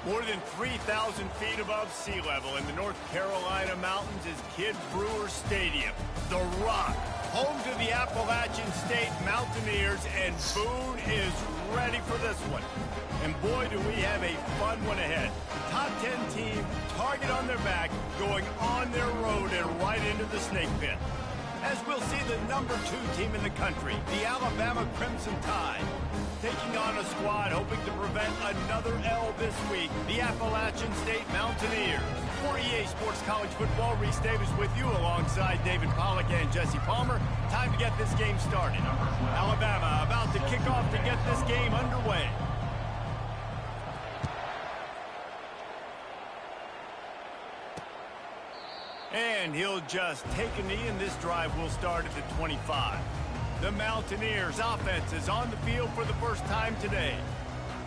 More than 3,000 feet above sea level in the North Carolina mountains is Kidd Brewer Stadium, the Rock, home to the Appalachian State Mountaineers, and Boone is ready for this one. And boy, do we have a fun one ahead. Top 10 team, target on their back, going on their road and right into the snake pit. As we'll see the number 2 team in the country, the Alabama Crimson Tide, taking on a squad hoping to prevent another L this week, the Appalachian State Mountaineers. For EA Sports College Football, Reese Davis with you alongside David Pollack and Jesse Palmer. Time to get this game started. Alabama about to kick off to get this game underway. And he'll just take a knee, and this drive will start at the 25. The Mountaineers offense is on the field for the first time today.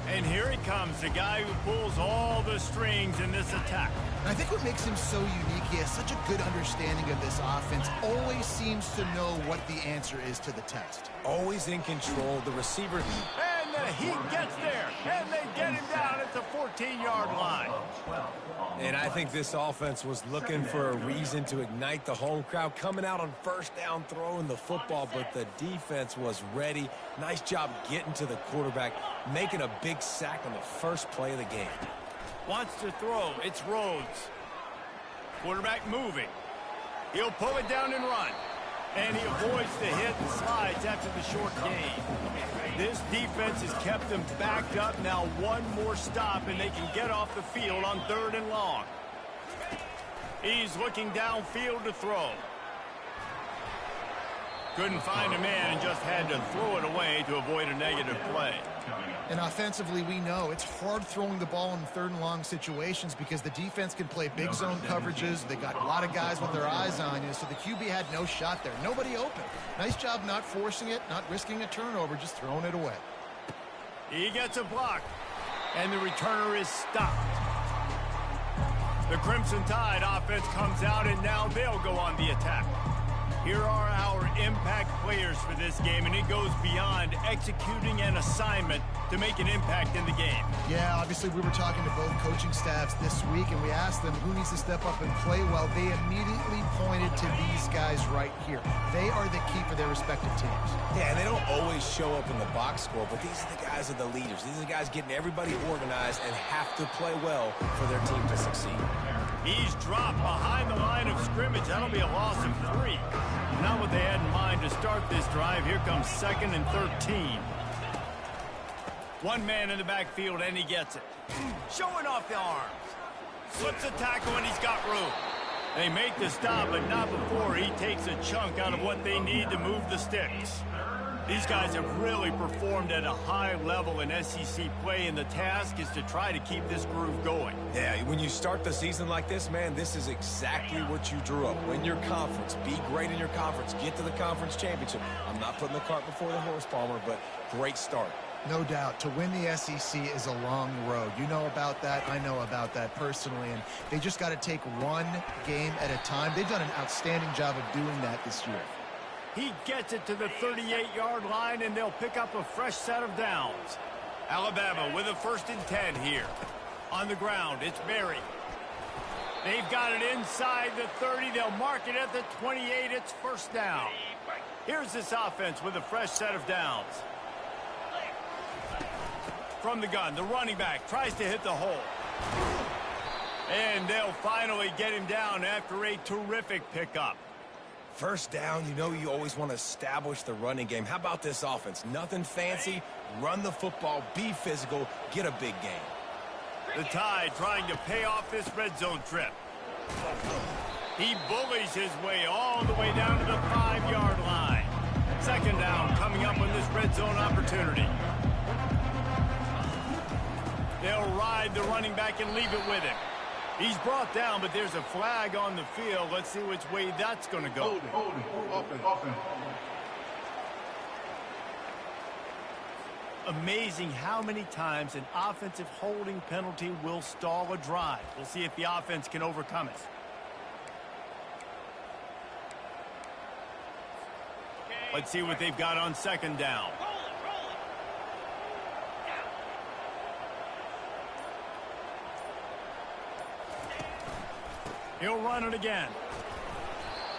And here he comes, the guy who pulls all the strings in this attack. I think what makes him so unique, he has such a good understanding of this offense, always seems to know what the answer is to the test. Always in control, the receiver. And the heat gets there, and they get him down at the 14-yard line. And I think this offense was looking for a reason to ignite the home crowd, coming out on first down, throwing the football, but the defense was ready. Nice job getting to the quarterback, making a big sack on the first play of the game. Wants to throw. It's Rhodes. Quarterback moving. He'll pull it down and run. And he avoids the hit and slides after the short gain. This defense has kept them backed up. Now one more stop, and they can get off the field on 3rd and long. He's looking downfield to throw. Couldn't find a man and just had to throw it away to avoid a negative play. And offensively, we know it's hard throwing the ball in 3rd and long situations because the defense can play big zone coverages. They got a lot of guys with their eyes on you, so the QB had no shot there. Nobody open. Nice job not forcing it, not risking a turnover, just throwing it away. He gets a block, and the returner is stopped. The Crimson Tide offense comes out, and now they'll go on the attack. Here are our impact players for this game, and it goes beyond executing an assignment to make an impact in the game. Yeah, obviously we were talking to both coaching staffs this week, and we asked them who needs to step up and play well. They immediately pointed to these guys right here. They are the key for their respective teams. Yeah, and they don't always show up in the box score, but these are the guys that are the leaders. These are the guys getting everybody organized and have to play well for their team to succeed. He's dropped behind the line of scrimmage. That'll be a loss of 3. Not what they had in mind to start this drive. Here comes 2nd and 13. One man in the backfield, and he gets it. Showing off the arms. Slips a tackle, and he's got room. They make the stop, but not before he takes a chunk out of what they need to move the sticks. These guys have really performed at a high level in SEC play, and the task is to try to keep this groove going. Yeah, when you start the season like this, man, this is exactly what you drew up. Win your conference. Be great in your conference. Get to the conference championship. I'm not putting the cart before the horse, Palmer, but great start. No doubt. To win the SEC is a long road. You know about that. I know about that personally. And they just got to take one game at a time. They've done an outstanding job of doing that this year. He gets it to the 38-yard line, and they'll pick up a fresh set of downs. Alabama with a 1st and 10 here. On the ground, it's Berry. They've got it inside the 30. They'll mark it at the 28. It's 1st down. Here's this offense with a fresh set of downs. From the gun, the running back tries to hit the hole. And they'll finally get him down after a terrific pickup. 1st down, you know you always want to establish the running game. How about this offense? Nothing fancy. Run the football, be physical, get a big gain. The Tide trying to pay off this red zone trip. He bullies his way all the way down to the 5-yard line. 2nd down coming up on this red zone opportunity. They'll ride the running back and leave it with him. He's brought down, but there's a flag on the field. Let's see which way that's going to go. Open. Amazing how many times an offensive holding penalty will stall a drive. We'll see if the offense can overcome it. Let's see what they've got on 2nd down. He'll run it again.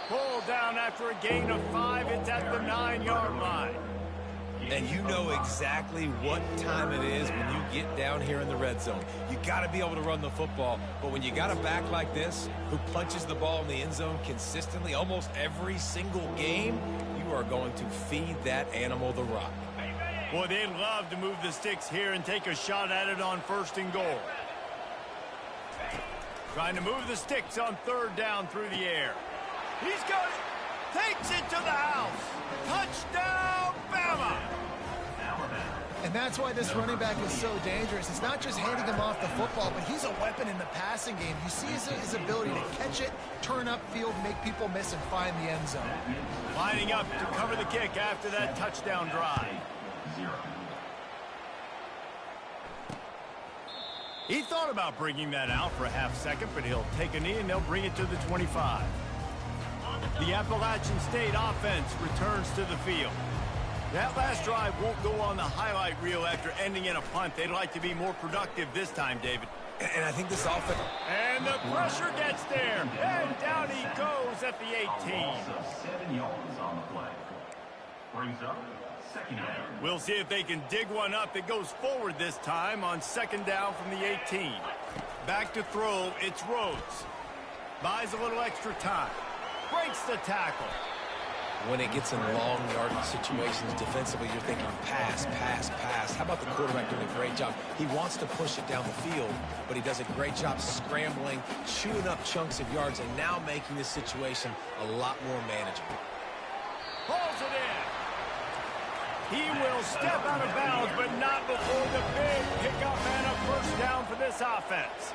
Pulled down after a gain of 5. It's at the 9-yard line. And you know exactly what time it is when you get down here in the red zone. You got to be able to run the football. But when you got a back like this who punches the ball in the end zone consistently almost every single game, you are going to feed that animal the rock. Boy, they'd love to move the sticks here and take a shot at it on 1st and goal. Trying to move the sticks on 3rd down through the air. He's got it. Takes it to the house. Touchdown, Bama. And that's why this running back is so dangerous. It's not just handing him off the football, but he's a weapon in the passing game. You see his ability to catch it, turn upfield, make people miss, and find the end zone. Lining up to cover the kick after that touchdown drive. He thought about bringing that out for a half second, but he'll take a knee and they'll bring it to the 25. The Appalachian State offense returns to the field. That last drive won't go on the highlight reel after ending in a punt. They'd like to be more productive this time, David. And I think this offense... And the pressure gets there. And down he goes at the 18. 7 yards on the play. Brings up 2nd down. We'll see if they can dig one up. It goes forward this time on 2nd down from the 18. Back to throw, it's Rhodes. Buys a little extra time. Breaks the tackle. When it gets in long yardage situations defensively, you're thinking pass, pass, pass. How about the quarterback doing a great job? He wants to push it down the field, but he does a great job scrambling, chewing up chunks of yards, and now making this situation a lot more manageable. Pulls it in. He will step out of bounds, but not before the big pickup and a 1st down for this offense.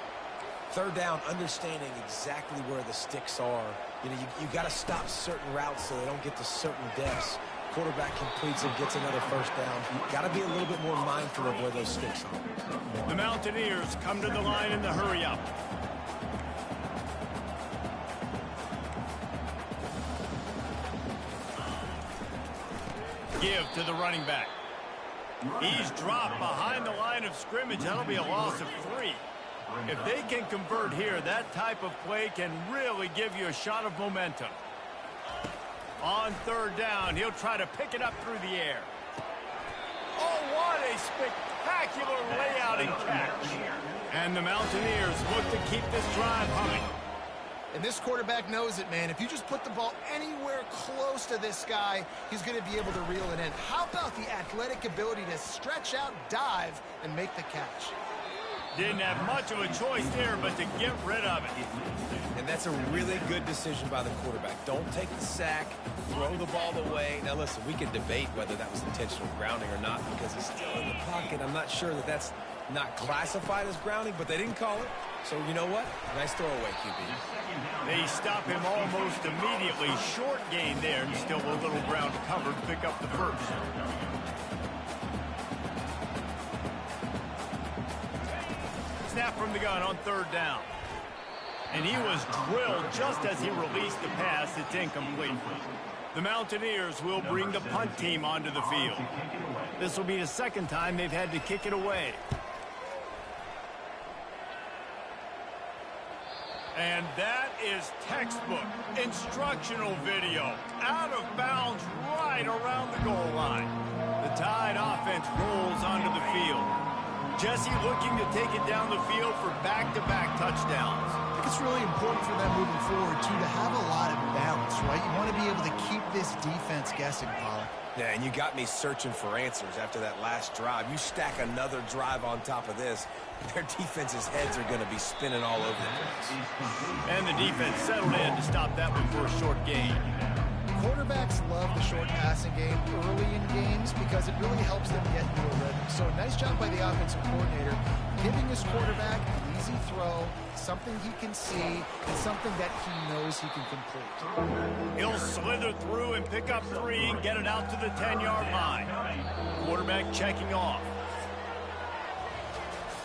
3rd down, understanding exactly where the sticks are. You know, you got to stop certain routes so they don't get to certain depths. Quarterback completes it, gets another 1st down. Got to be a little bit more mindful of where those sticks are. The Mountaineers come to the line in the hurry-up. Give to the running back. He's dropped behind the line of scrimmage. That'll be a loss of 3. If they can convert here, that type of play can really give you a shot of momentum. On 3rd down, he'll try to pick it up through the air. Oh, what a spectacular layout and catch. And the Mountaineers look to keep this drive humming. And this quarterback knows it, man. If you just put the ball anywhere close to this guy, he's going to be able to reel it in. How about the athletic ability to stretch out, dive, and make the catch? Didn't have much of a choice there, but to get rid of it. And that's a really good decision by the quarterback. Don't take the sack, throw the ball away. Now, listen, we can debate whether that was intentional grounding or not because he's still in the pocket. I'm not sure that that's not classified as grounding, but they didn't call it. So, you know what? Nice throwaway, QB. They stop him almost immediately. Short gain there, and still a little ground covered. Pick up the 1st. Snap from the gun on 3rd down. And he was drilled just as he released the pass. It's incomplete. The Mountaineers will bring the punt team onto the field. This will be the 2nd time they've had to kick it away. And that is textbook instructional video. Out of bounds right around the goal line. The Tide offense rolls onto the field. Jesse looking to take it down the field for back-to-back touchdowns. I think it's really important for them moving forward, too, to have a lot of balance, right? You want to be able to keep this defense guessing, Pollack. Yeah, and you got me searching for answers after that last drive. You stack another drive on top of this, their defense's heads are going to be spinning all over the place. And the defense settled in to stop that one for a short gain. Quarterbacks love the short passing game early in games because it really helps them get into a rhythm. So nice job by the offensive coordinator giving his quarterback an easy throw, something he can see, and something that he knows he can complete. He'll slither through and pick up 3 and get it out to the 10-yard line. Quarterback checking off.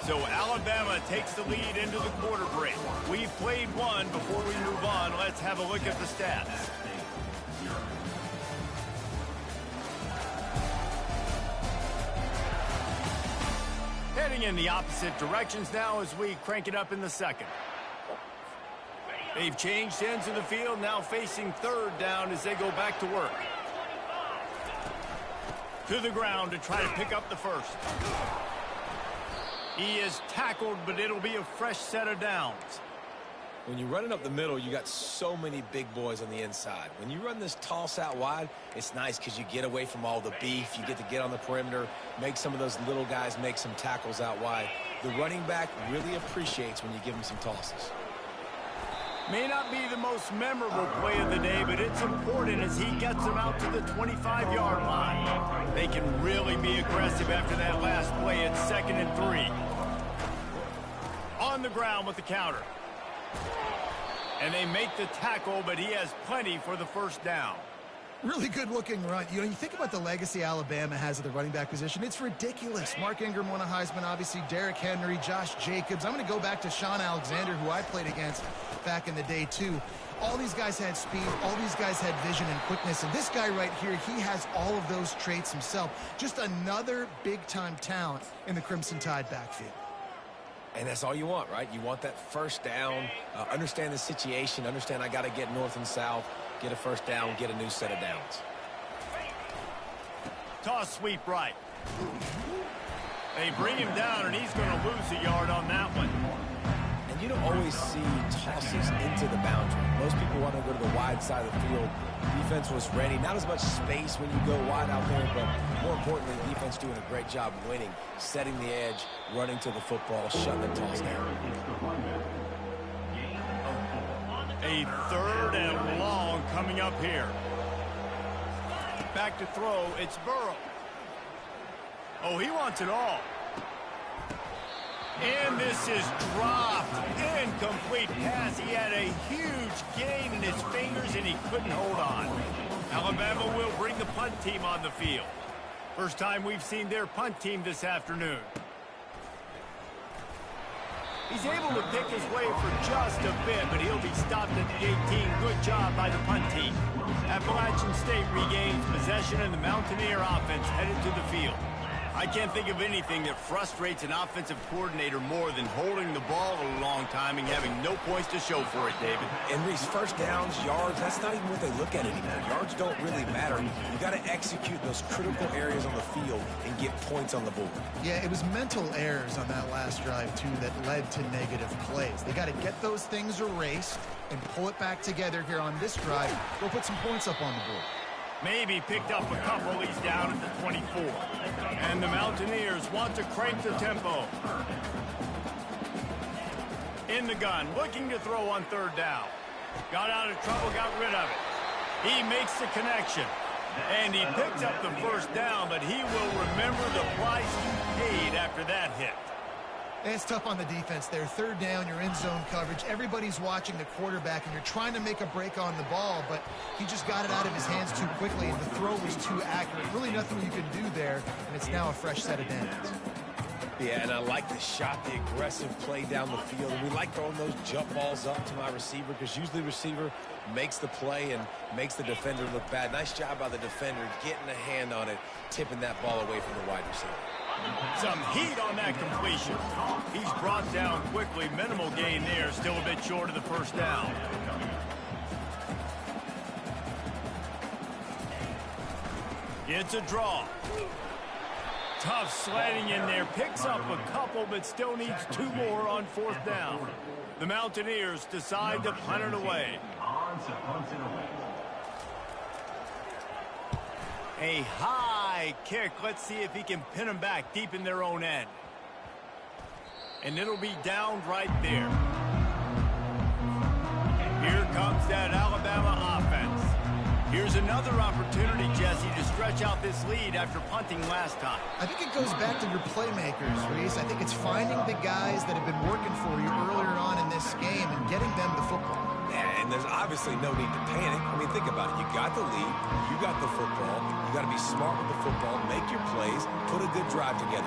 So Alabama takes the lead into the quarter break. We've played one. Before we move on, let's have a look at the stats. Heading in the opposite directions now as we crank it up in the 2nd. They've changed ends of the field, now facing third down as they go back to work. To the ground to try to pick up the first. He is tackled, but it'll be a fresh set of downs. When you're running up the middle, you got so many big boys on the inside. When you run this toss out wide, it's nice because you get away from all the beef. You get to get on the perimeter, make some of those little guys make some tackles out wide. The running back really appreciates when you give him some tosses. May not be the most memorable play of the day, but it's important as he gets them out to the 25-yard line. They can really be aggressive after that last play at 2nd and 3. On the ground with the counter. And they make the tackle, but he has plenty for the first down. Really good-looking run. You know, you think about the legacy Alabama has at the running back position. It's ridiculous. Mark Ingram won a Heisman, obviously. Derrick Henry, Josh Jacobs. I'm going to go back to Sean Alexander, who I played against back in the day, too. All these guys had speed. All these guys had vision and quickness. And this guy right here, he has all of those traits himself. Just another big-time talent in the Crimson Tide backfield. And that's all you want, right? You want that first down, understand the situation, understand I got to get north and south, get a first down, get a new set of downs. Toss sweep right. They bring him down, and he's going to lose a yard on that one. And you don't always see tosses into the boundary. Most people want to go to the wide side of the field. Defense was ready. Not as much space when you go wide out there, but more importantly, defense doing a great job winning, setting the edge, running to the football, shutting the toss down. A 3rd and long coming up here. Back to throw, it's Burrow. Oh, he wants it all. And this is dropped. Incomplete pass. He had a huge gain in his fingers, and he couldn't hold on. Alabama will bring the punt team on the field. First time we've seen their punt team this afternoon. He's able to pick his way for just a bit, but he'll be stopped at the 18. Good job by the punt team. Appalachian State regains possession, and the Mountaineer offense headed to the field. I can't think of anything that frustrates an offensive coordinator more than holding the ball a long time and having no points to show for it, David. And Reese, first downs, yards, that's not even what they look at anymore. Yards don't really matter. You got to execute those critical areas on the field and get points on the board. Yeah, it was mental errors on that last drive, too, that led to negative plays. They got to get those things erased and pull it back together here on this drive. Go put some points up on the board. Maybe picked up a couple. He's down at the 24. And the Mountaineers want to crank the tempo. In the gun, looking to throw on 3rd down. Got out of trouble, got rid of it. He makes the connection. And he picks up the first down, but he will remember the price he paid after that hit. It's tough on the defense there. 3rd down, you're in zone coverage. Everybody's watching the quarterback, and you're trying to make a break on the ball, but he just got it out of his hands too quickly, and the throw was too accurate. Really nothing you can do there, and it's now a fresh set of downs. Yeah, and I like the shot, the aggressive play down the field. And we like throwing those jump balls up to my receiver because usually the receiver makes the play and makes the defender look bad. Nice job by the defender getting a hand on it, tipping that ball away from the wide receiver. Some heat on that completion. He's brought down quickly. Minimal gain there. Still a bit short of the first down. It's a draw. Tough sledding in there. Picks up a couple, but still needs 2 more on 4th down. The Mountaineers decide to punt it away. A high kick. Let's see if he can pin them back deep in their own end. And it'll be downed right there. Here comes that Alabama offense. Here's another opportunity, Jesse, to stretch out this lead after punting last time. I think it goes back to your playmakers, Reese. I think it's finding the guys that have been working for you earlier on in this game and getting them the football. Yeah, and there's obviously no need to panic. I mean, think about it. You got the lead. You got the football. You got to be smart with the football, make your plays, put a good drive together.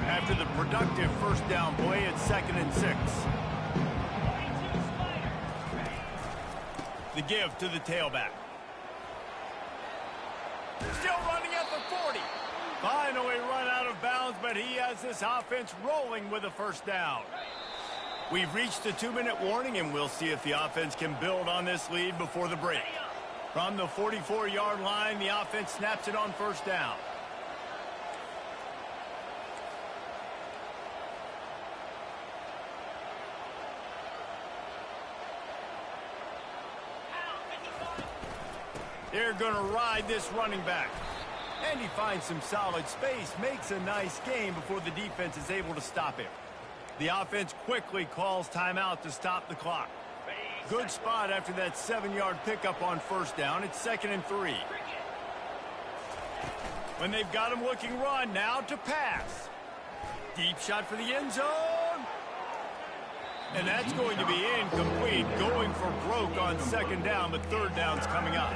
After the productive first down play, it's 2nd and 6. The give to the tailback. Still running at the 40. Finally run out of bounds, but he has this offense rolling with a first down. We've reached the 2-minute warning, and we'll see if the offense can build on this lead before the break. From the 44-yard line, the offense snaps it on first down. They're going to ride this running back. And he finds some solid space, makes a nice gain before the defense is able to stop him. The offense quickly calls timeout to stop the clock. Good spot after that 7-yard pickup on first down. It's 2nd and 3. When they've got him looking run, now to pass. Deep shot for the end zone. And that's going to be incomplete. Going for broke on 2nd down, but 3rd down's coming up.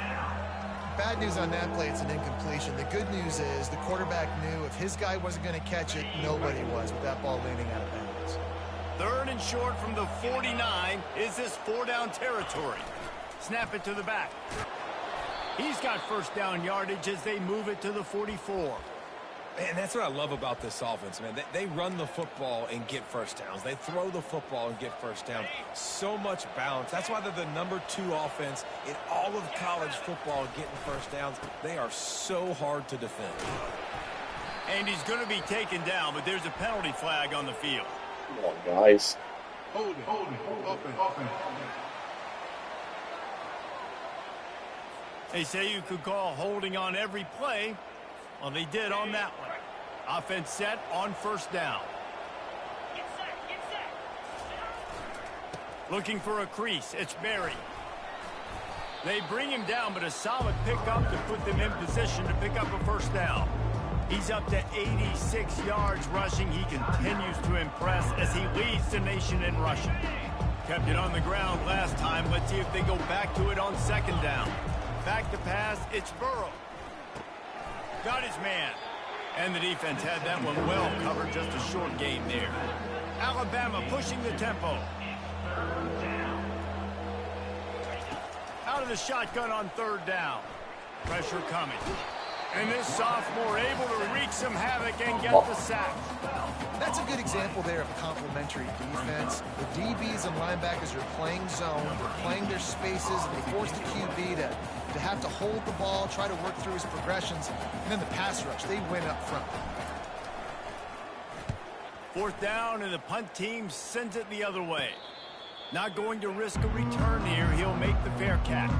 Bad news on that play, it's an incompletion. The good news is the quarterback knew if his guy wasn't going to catch it, nobody was with that ball landing out of bounds. 3rd and short from the 49. Is this 4-down territory? Snap it to the back. He's got first down yardage as they move it to the 44. Man, that's what I love about this offense, man. They run the football and get first downs. They throw the football and get first down. So much balance. That's why they're the #2 offense in all of college football getting first downs. They are so hard to defend. And he's going to be taken down, but there's a penalty flag on the field. Come on, guys. Hold it, open. They say you could call holding on every play. Well, they did on that one. Offense set on first down. Get set. Looking for a crease. It's Berry. They bring him down, but a solid pickup to put them in position to pick up a first down. He's up to 86 yards rushing. He continues to impress as he leads the nation in rushing. Kept it on the ground last time. Let's see if they go back to it on 2nd down. Back to pass. It's Burrow. Got his man. And the defense had that one well covered. Just a short gain there. Alabama pushing the tempo. Out of the shotgun on 3rd down. Pressure coming. And this sophomore able to wreak some havoc and get the sack. That's a good example there of a complementary defense. The DBs and linebackers are playing zone, they're playing their spaces, and they force the QB to have to hold the ball, try to work through his progressions, and then the pass rush, they win up front. 4th down, and the punt team sends it the other way. Not going to risk a return here. He'll make the fair catch.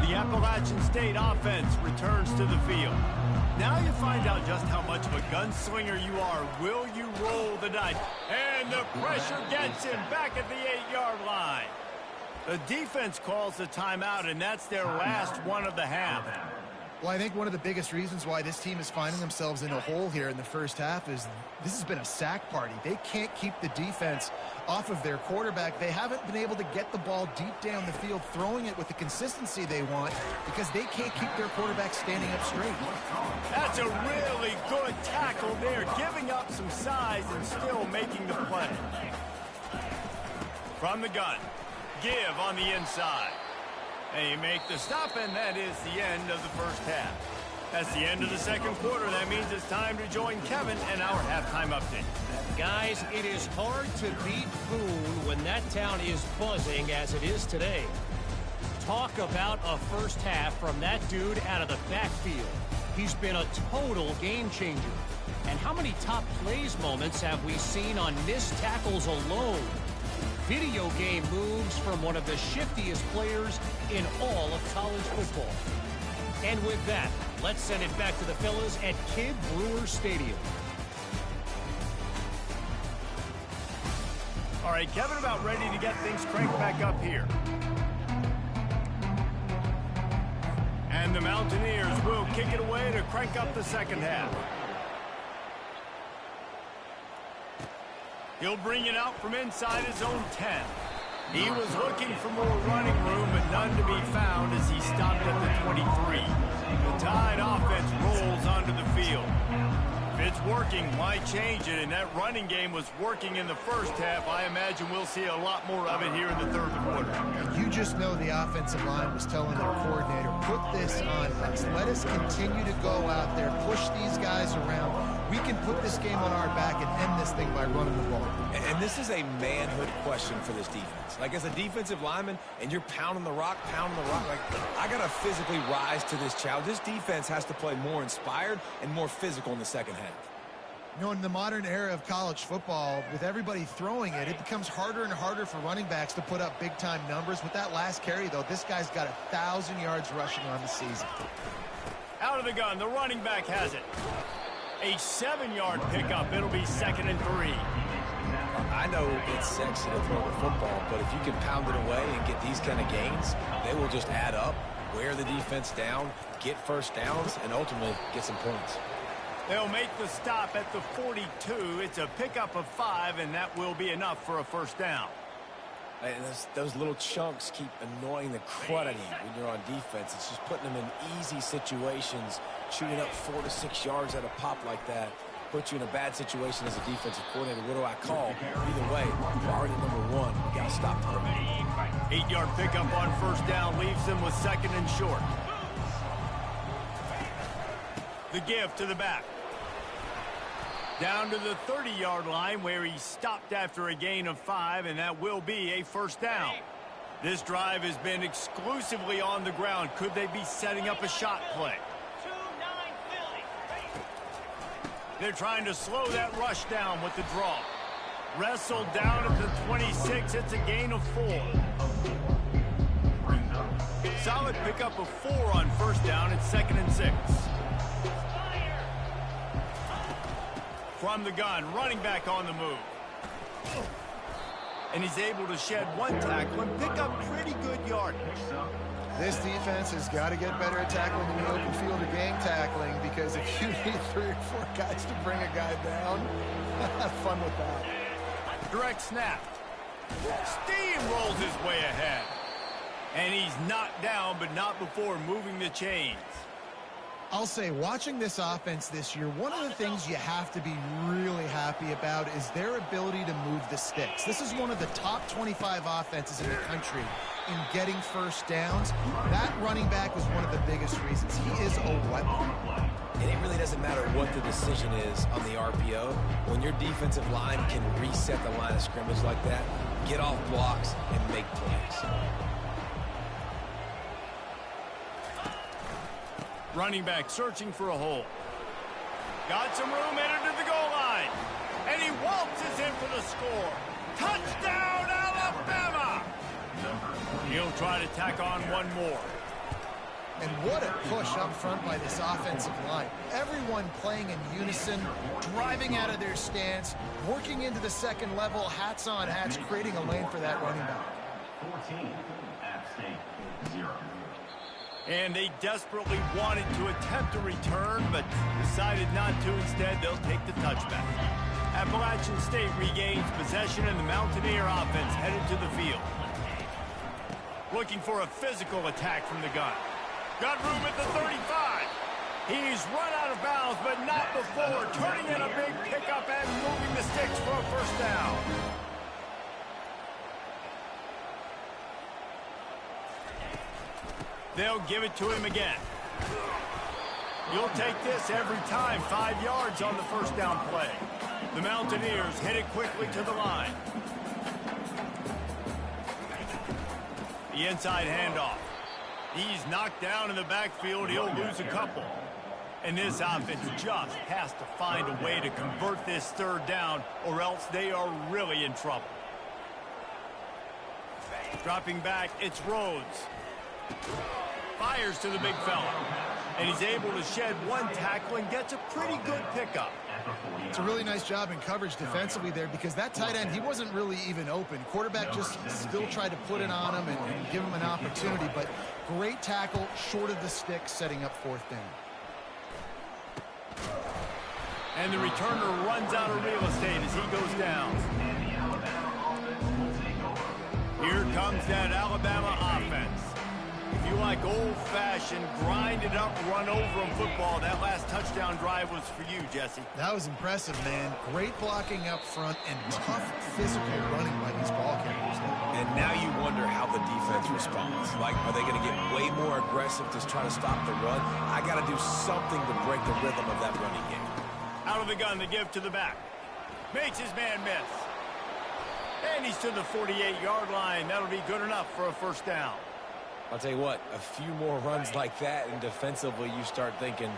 The Appalachian State offense returns to the field. Now you find out just how much of a gunslinger you are. Will you roll the dice? And the pressure gets him back at the 8-yard line. The defense calls the timeout, and that's their last one of the half. Well, I think one of the biggest reasons why this team is finding themselves in a hole here in the first half is this has been a sack party. They can't keep the defense off of their quarterback. They haven't been able to get the ball deep down the field, throwing it with the consistency they want because they can't keep their quarterback standing up straight. That's a really good tackle there, giving up some size and still making the play. From the gun, give on the inside. And you make the stop, and that is the end of the first half. That's the end of the 2nd quarter. That means it's time to join Kevin and our halftime update. Guys, it is hard to beat Boone when that town is buzzing as it is today. Talk about a first half from that dude out of the backfield. He's been a total game changer. And how many top plays moments have we seen on missed tackles alone? Video game moves from one of the shiftiest players in all of college football. And with that, let's send it back to the fellas at Kidd Brewer Stadium. All right, Kevin, about ready to get things cranked back up here. And the Mountaineers will kick it away to crank up the 2nd half. He'll bring it out from inside his own 10. He was looking for more running room, but none to be found as he stopped at the 23. The Tide offense rolls onto the field. If it's working, why change it? And that running game was working in the first half. I imagine we'll see a lot more of it here in the third quarter. You just know the offensive line was telling their coordinator, put this on us. Let us continue to go out there, push these guys around. We can put this game on our back and end this thing by running the ball. And this is a manhood question for this defense. Like, as a defensive lineman, and you're pounding the rock, like, I got to physically rise to this challenge. This defense has to play more inspired and more physical in the second half. You know, in the modern era of college football, with everybody throwing it, it becomes harder and harder for running backs to put up big-time numbers. With that last carry, though, this guy's got 1,000 yards rushing on the season. Out of the gun, the running back has it. A 7-yard pickup. It'll be 2nd and 3. I know it's sexy to throw the football, but if you can pound it away and get these kind of gains, they will just add up, wear the defense down, get first downs, and ultimately get some points. They'll make the stop at the 42. It's a pickup of 5, and that will be enough for a first down. And those little chunks keep annoying the crud out of you when you're on defense. It's just putting them in easy situations, shooting up 4 to 6 yards at a pop like that. Put you in a bad situation as a defensive coordinator. What do I call? Either way, priority number 1, you got to stop the run. 8-yard pickup on first down leaves them with 2nd and short. The give to the back. Down to the 30-yard line where he stopped after a gain of 5, and that will be a first down. This drive has been exclusively on the ground. Could they be setting up a shot play? They're trying to slow that rush down with the draw. Wrestled down at the 26. It's a gain of 4. Solid pickup of 4 on first down. It's 2nd and 6. From the gun, running back on the move. And he's able to shed 1 tackle and pick up pretty good yardage. This defense has got to get better at tackling in the open field or game tackling, because if you need 3 or 4 guys to bring a guy down, have fun with that. Direct snap. Steamrolls his way ahead. And he's knocked down, but not before moving the chains. I'll say, watching this offense this year, one of the things you have to be really happy about is their ability to move the sticks. This is one of the top 25 offenses in the country in getting first downs. That running back was one of the biggest reasons. He is a weapon. And it really doesn't matter what the decision is on the RPO. When your defensive line can reset the line of scrimmage like that, get off blocks and make plays. Running back searching for a hole. Got some room, headed to the goal line. And he waltzes in for the score. Touchdown, Alabama! He'll try to tack on one more. And what a push up front by this offensive line. Everyone playing in unison, driving out of their stance, working into the second level, hats on hats, creating a lane for that running back. 14, App State, 0. And they desperately wanted to attempt a return, but decided not to. Instead, they'll take the touchback. Appalachian State regains possession, and the Mountaineer offense headed to the field. Looking for a physical attack from the gun. Got room at the 35. He's run out of bounds, but not before turning in a big pickup and moving the sticks for a first down. They'll give it to him again. You'll take this every time. 5 yards on the first down play. The Mountaineers hit it quickly to the line. The inside handoff. He's knocked down in the backfield. He'll lose a couple. And this offense just has to find a way to convert this third down, or else they are really in trouble. Dropping back, it's Rhodes. Fires to the big fella. And he's able to shed 1 tackle and gets a pretty good pickup. It's a really nice job in coverage defensively there, because that tight end, he wasn't really even open. Quarterback just still tried to put it on him and give him an opportunity, but great tackle, short of the stick, setting up 4th down. And the returner runs out of real estate as he goes down. Here comes that Alabama offense. If you like old-fashioned, grind-it-up, run-over-'em football, that last touchdown drive was for you, Jesse. That was impressive, man. Great blocking up front and tough physical running by these ball carriers. And now you wonder how the defense responds. Like, are they going to get way more aggressive to try to stop the run? I got to do something to break the rhythm of that running game. Out of the gun, the give to the back. Makes his man miss. And he's to the 48-yard line. That'll be good enough for a first down. I'll tell you what, a few more runs like that, and defensively you start thinking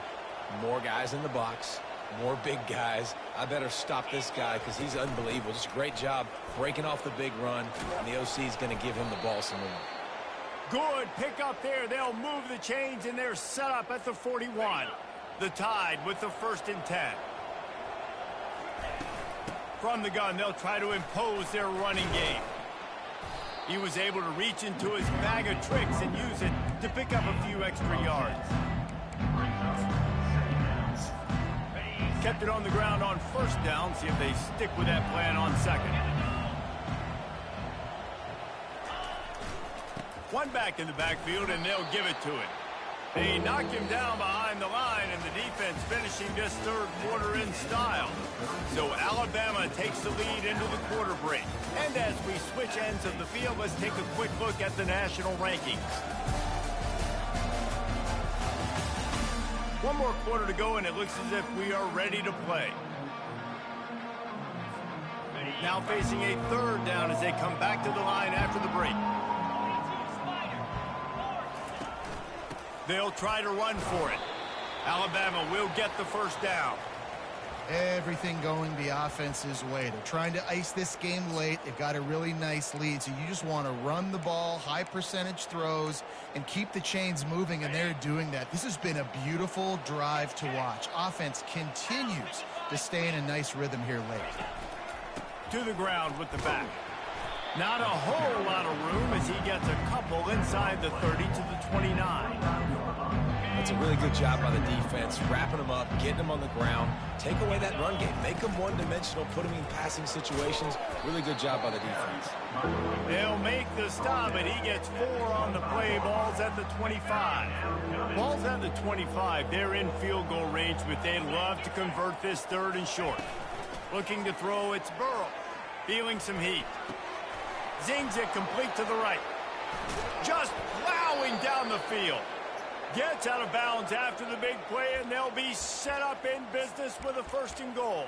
more guys in the box, more big guys. I better stop this guy because he's unbelievable. Just a great job breaking off the big run, and the OC is going to give him the ball some more. Good pick up there. They'll move the chains, and they're set up at the 41. The Tide with the 1st and 10. From the gun, they'll try to impose their running game. He was able to reach into his bag of tricks and use it to pick up a few extra yards. Kept it on the ground on first down. See if they stick with that plan on second. One back in the backfield, and they'll give it to it. They knock him down behind the line, and the defense finishing this third quarter in style. So Alabama takes the lead into the quarter break. And as we switch ends of the field, let's take a quick look at the national rankings. One more quarter to go, and it looks as if we are ready to play. Now facing a third down as they come back to the line after the break. They'll try to run for it. Alabama will get the first down. Everything going the offense's way. They're trying to ice this game late. They've got a really nice lead, so you just want to run the ball, high percentage throws, and keep the chains moving, and they're doing that. This has been a beautiful drive to watch. Offense continues to stay in a nice rhythm here late. To the ground with the back. Not a whole lot of room as he gets a couple inside the 30 to the 29. That's a really good job by the defense, wrapping them up, getting them on the ground, take away that run game, make them one-dimensional, put them in passing situations. Really good job by the defense. They'll make the stop, and he gets 4 on the play. Ball's at the 25. Ball's at the 25. They're in field goal range, but they'd love to convert this 3rd and short. Looking to throw, it's Burrow. Feeling some heat. Zings it complete to the right. Just plowing down the field. Gets out of bounds after the big play, and they'll be set up in business with a 1st and goal.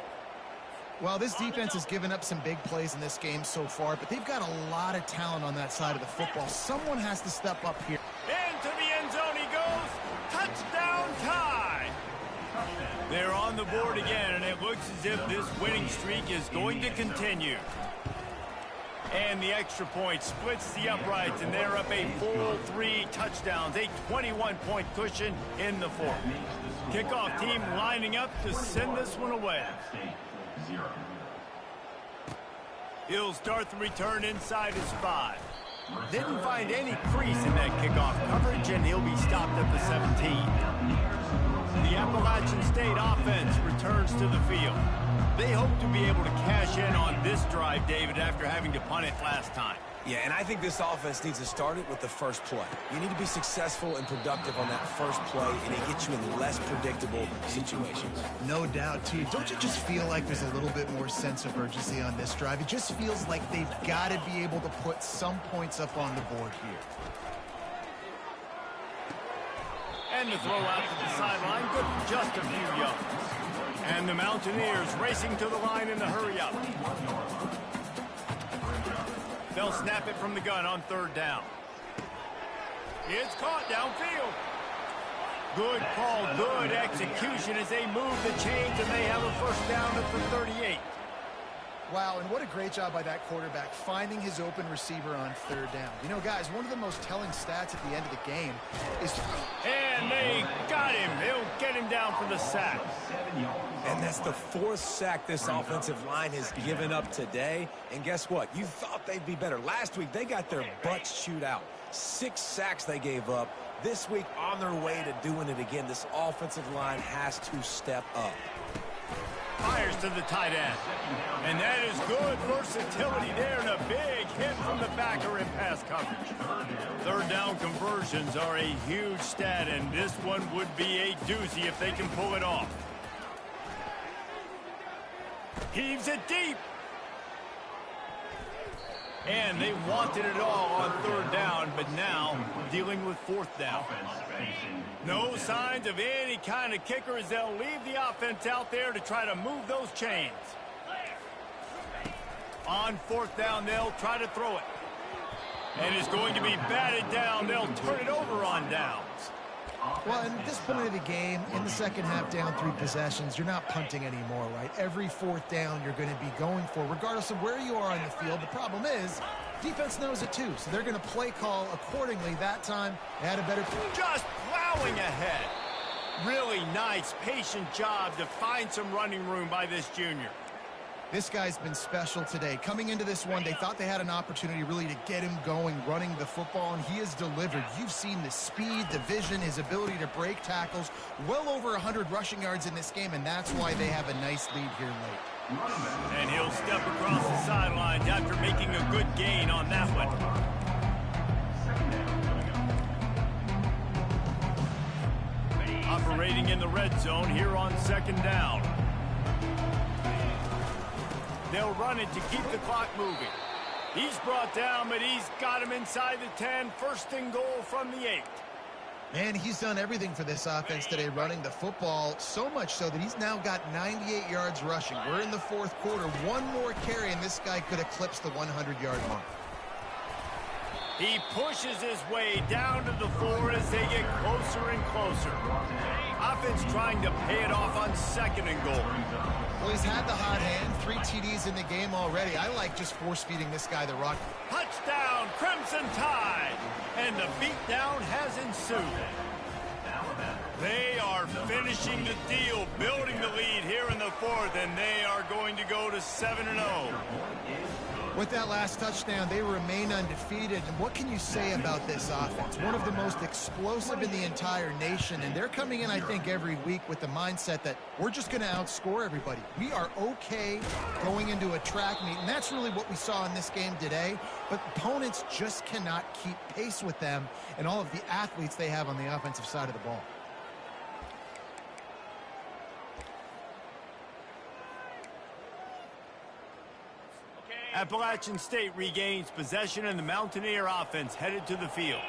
Well, this defense has given up some big plays in this game so far, but they've got a lot of talent on that side of the football. Someone has to step up here. Into the end zone he goes. Touchdown Tide. They're on the board again, and it looks as if this winning streak is going to continue. And the extra point splits the uprights, and they're up a full 3 touchdowns, a 21-point cushion in the 4th. Kickoff team lining up to send this one away. He'll start the return inside his 5. Didn't find any crease in that kickoff coverage, and he'll be stopped at the 17. The Appalachian State offense returns to the field. They hope to be able to cash in on this drive, David, after having to punt it last time. Yeah, and I think this offense needs to start it with the first play. You need to be successful and productive on that first play, and it gets you in less predictable situations. No doubt, too. Don't you just feel like there's a little bit more sense of urgency on this drive? It just feels like they've got to be able to put some points up on the board here. And the throw out to the sideline, good for just a few yards. And the Mountaineers racing to the line in the hurry-up. They'll snap it from the gun on 3rd down. It's caught downfield. Good call, good execution as they move the chains, and they have a 1st down at the 38. Wow, and what a great job by that quarterback finding his open receiver on 3rd down. You know, guys, one of the most telling stats at the end of the game is... And they got him. They'll get him down for the sack. And that's the 4th sack this offensive line has given up today. And guess what? You thought they'd be better. Last week, they got their butts chewed out. 6 sacks they gave up. This week, on their way to doing it again, this offensive line has to step up. fires to the tight end. And that is good versatility there and a big hit from the backer in pass coverage. Third down conversions are a huge stat, and this one would be a doozy if they can pull it off. Heaves it deep. And they wanted it all on third down, but now dealing with fourth down. No signs of any kind of kicker as they'll leave the offense out there to try to move those chains. On fourth down, they'll try to throw it. And it's going to be batted down. They'll turn it over on downs. Well, at this point of the game, in the second half, down 3 possessions, you're not punting anymore, right? Every fourth down you're going to be going for, regardless of where you are on the field. The problem is, defense knows it too, so they're going to play call accordingly. That time, they had a better... Just plowing ahead. Really nice, patient job to find some running room by this junior. This guy's been special today. Coming into this one, they thought they had an opportunity really to get him going, running the football, and he has delivered. You've seen the speed, the vision, his ability to break tackles. Well over 100 rushing yards in this game, and that's why they have a nice lead here late. And he'll step across the sidelines after making a good gain on that one. Operating in the red zone here on second down. They'll run it to keep the clock moving. He's brought down, but he's got him inside the 10. First and goal from the 8. Man, he's done everything for this offense today, running the football, so much so that he's now got 98 yards rushing. We're in the fourth quarter. One more carry, and this guy could eclipse the 100-yard mark. He pushes his way down to the floor as they get closer and closer. Offense trying to pay it off on second and goal. Well, he's had the hot hand, 3 TDs in the game already. I like just force-feeding this guy the rock. Touchdown, Crimson Tide! And the beatdown has ensued. They are finishing the deal, building the lead here in the fourth, and they are going to go to 7-0. With that last touchdown, they remain undefeated. And what can you say about this offense? One of the most explosive in the entire nation. And they're coming in, I think, every week with the mindset that we're just going to outscore everybody. We are okay going into a track meet. And that's really what we saw in this game today. But opponents just cannot keep pace with them and all of the athletes they have on the offensive side of the ball. Appalachian State regains possession and the Mountaineer offense headed to the field.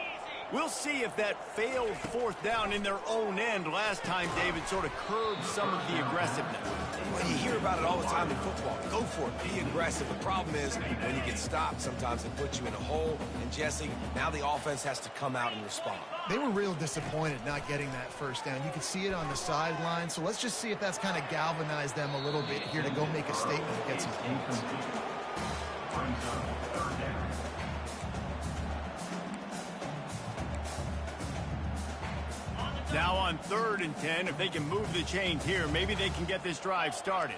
We'll see if that failed fourth down in their own end last time, David, sort of curbed some of the aggressiveness. Well, you hear about it all the time in football. Go for it. Be aggressive. The problem is when you get stopped, sometimes it puts you in a hole. And, Jesse, now the offense has to come out and respond. They were real disappointed not getting that first down. You could see it on the sideline. So let's just see if that's kind of galvanized them a little bit here to go make a statement and get some points. Now on 3rd and 10, if they can move the chains here, maybe they can get this drive started.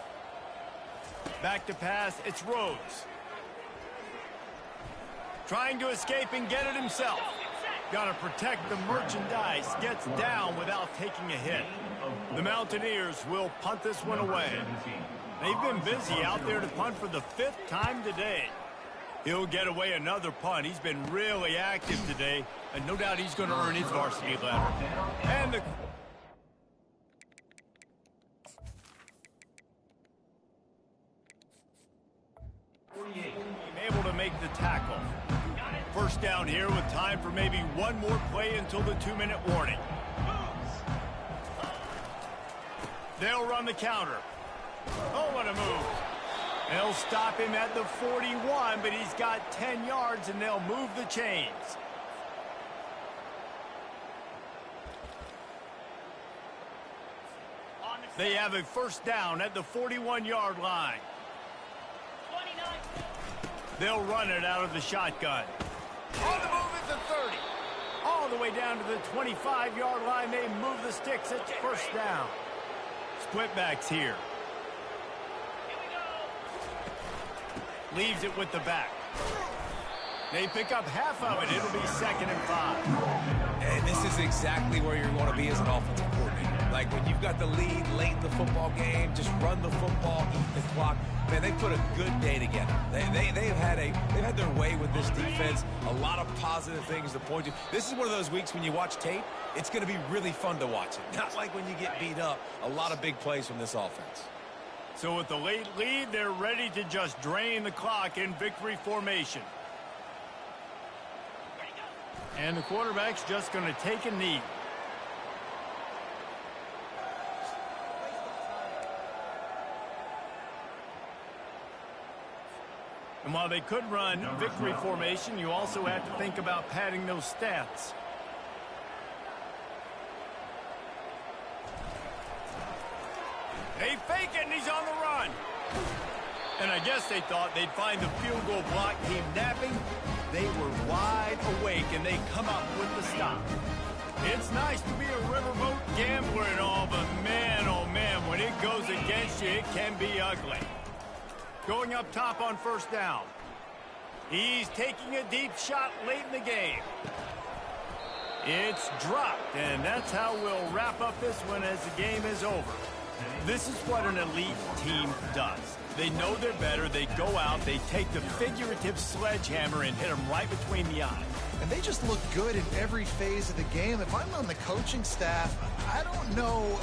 Back to pass, it's Rhodes. Trying to escape and get it himself. Got to protect the merchandise. Gets down without taking a hit. The Mountaineers will punt this one away. They've been busy out there to punt for the 5th time today. He'll get away another punt. He's been really active today, and no doubt he's going to earn his varsity letter. And the... able to make the tackle. First down here with time for maybe one more play until the 2-minute warning. They'll run the counter. Oh, what a move. They'll stop him at the 41, but he's got 10 yards, and they'll move the chains. They have a first down at the 41-yard line. They'll run it out of the shotgun. On the move at the 30. All the way down to the 25-yard line, they move the sticks. It's first down. Split backs here. Leaves it with the back. They pick up half of it. It'll be 2nd and 5. And this is exactly where you're going to be as an offensive coordinator. Like when you've got the lead late in the football game, just run the football, eat the clock. Man, they put a good day together. They've had their way with this defense. A lot of positive things to point to. This is one of those weeks when you watch tape, it's going to be really fun to watch it. Not like when you get beat up. A lot of big plays from this offense. So with the late lead, they're ready to just drain the clock in victory formation. And the quarterback's just going to take a knee. And while they could run victory formation, you also have to think about padding those stats. They fake it, and he's on the run. And I guess they thought they'd find the field goal block team napping. They were wide awake, and they come up with the stop. It's nice to be a riverboat gambler and all, but man, oh man, when it goes against you, it can be ugly. Going up top on first down. He's taking a deep shot late in the game. It's dropped, and that's how we'll wrap up this one as the game is over. This is what an elite team does. They know they're better. They go out, they take the figurative sledgehammer and hit them right between the eyes. And they just look good in every phase of the game. If I'm on the coaching staff, I don't know